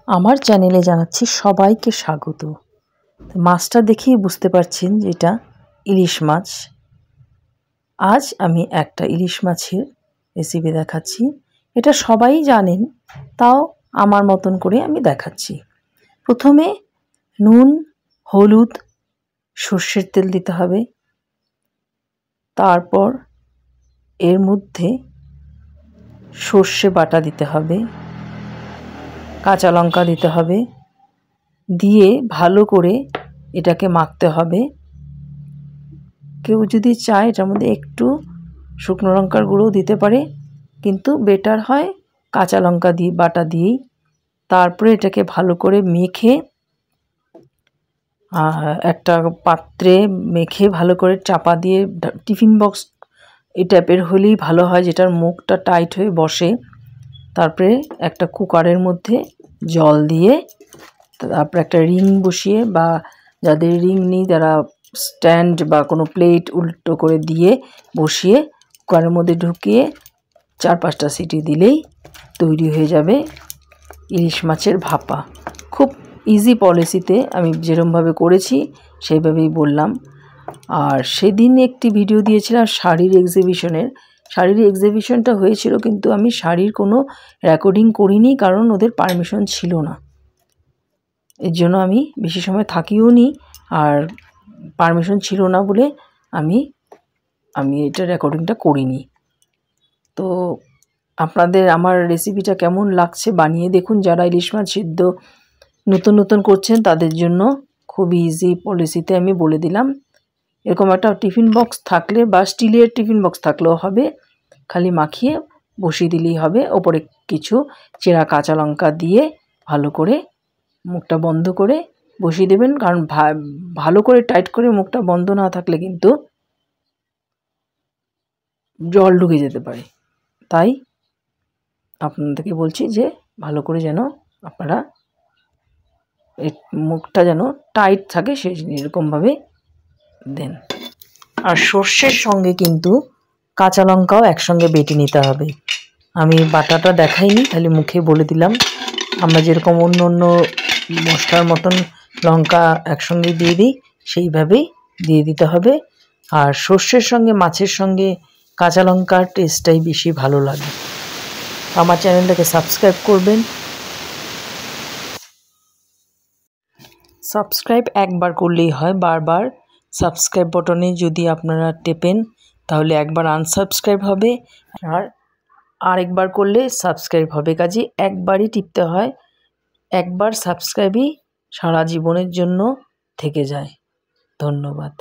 আমার চ্যানেলে জানাচ্ছি সবাইকে স্বাগত। মাছটা দেখেই বুঝতে পারছেন যে এটা ইলিশ মাছ। আজ আমি একটা ইলিশ মাছের রেসিপি দেখাচ্ছি। এটা সবাই জানেন, তাও আমার মতন করে আমি দেখাচ্ছি। প্রথমে নুন, হলুদ, সর্ষের তেল দিতে হবে। তারপর এর মধ্যে সর্ষে বাটা দিতে হবে, কাঁচা লঙ্কা দিতে হবে, দিয়ে ভালো করে এটাকে মাখতে হবে। কেউ যদি চায় এটার মধ্যে একটু শুকনো লঙ্কার গুঁড়োও দিতে পারে, কিন্তু বেটার হয় কাঁচা লঙ্কা দিয়ে বাটা দিয়েই। তারপরে এটাকে ভালো করে মেখে একটা পাত্রে মেখে ভালো করে চাপা দিয়ে, টিফিন বক্স এই টাইপের হলেই ভালো হয়, যেটার মুখটা টাইট হয়ে বসে। তারপরে একটা কুকারের মধ্যে জল দিয়ে, তারপরে একটা রিং বসিয়ে, বা যাদের রিং নেই তারা স্ট্যান্ড বা কোনো প্লেট উল্টো করে দিয়ে বসিয়ে কুকারের মধ্যে ঢুকিয়ে 4-5টা সিটি দিলেই তৈরি হয়ে যাবে ইলিশ মাছের ভাপা। খুব ইজি পলিসিতে আমি যেরকমভাবে করেছি সেইভাবেই বললাম। আর সেদিন একটি ভিডিও দিয়েছিলাম শাড়ির এক্সিবিশনের। শাড়ির এক্সিবিশনটা হয়েছিল, কিন্তু আমি শাড়ির কোনো রেকর্ডিং করিনি, কারণ ওদের পারমিশন ছিল না। এর জন্য আমি বেশি সময় থাকিও নি, আর পারমিশন ছিল না বলে আমি এটা রেকর্ডিংটা করিনি। তো আপনাদের আমার রেসিপিটা কেমন লাগছে বানিয়ে দেখুন। যারা ইলিশ মাছ সিদ্ধ নতুন করছেন তাদের জন্য খুব ইজি পলিসিতে আমি বলে দিলাম। এরকম একটা টিফিন বক্স থাকলে, বা স্টিলের টিফিন বক্স থাকলেও হবে, খালি মাখিয়ে বসিয়ে দিলেই হবে। ওপরে কিছু চেরা কাঁচা লঙ্কা দিয়ে ভালো করে মুখটা বন্ধ করে বসিয়ে দেবেন, কারণ ভালো করে টাইট করে মুখটা বন্ধ না থাকলে কিন্তু জল ঢুকে যেতে পারে। তাই আপনাদেরকে বলছি যে ভালো করে যেন আপনারা এই মুখটা যেন টাইট থাকে, সেই এরকমভাবে দেন। আর সর্ষের সঙ্গে কিন্তু কাঁচা লঙ্কাও একসঙ্গে বেটে নিতে হবে। আমি বাটাটা দেখাইনি, খালি মুখে বলে দিলাম। আমরা যেরকম অন্য মশলার মতন লঙ্কা একসঙ্গে দিয়ে দিই, সেইভাবেই দিয়ে দিতে হবে। আর সর্ষের সঙ্গে মাছের সঙ্গে কাঁচা লঙ্কার টেস্টটাই বেশি ভালো লাগে। আমার চ্যানেলটাকে সাবস্ক্রাইব করবেন। সাবস্ক্রাইব একবার করলেই হয়, বারবার সাবস্ক্রাইব বটনে যদি আপনারা টেপেন তাহলে একবার আনসাবস্ক্রাইব হবে, আর আরেকবার করলে সাবস্ক্রাইব হবে। কাজে একবারই টিপতে হয়। একবার সাবস্ক্রাইবই সারা জীবনের জন্য থেকে যায়। ধন্যবাদ।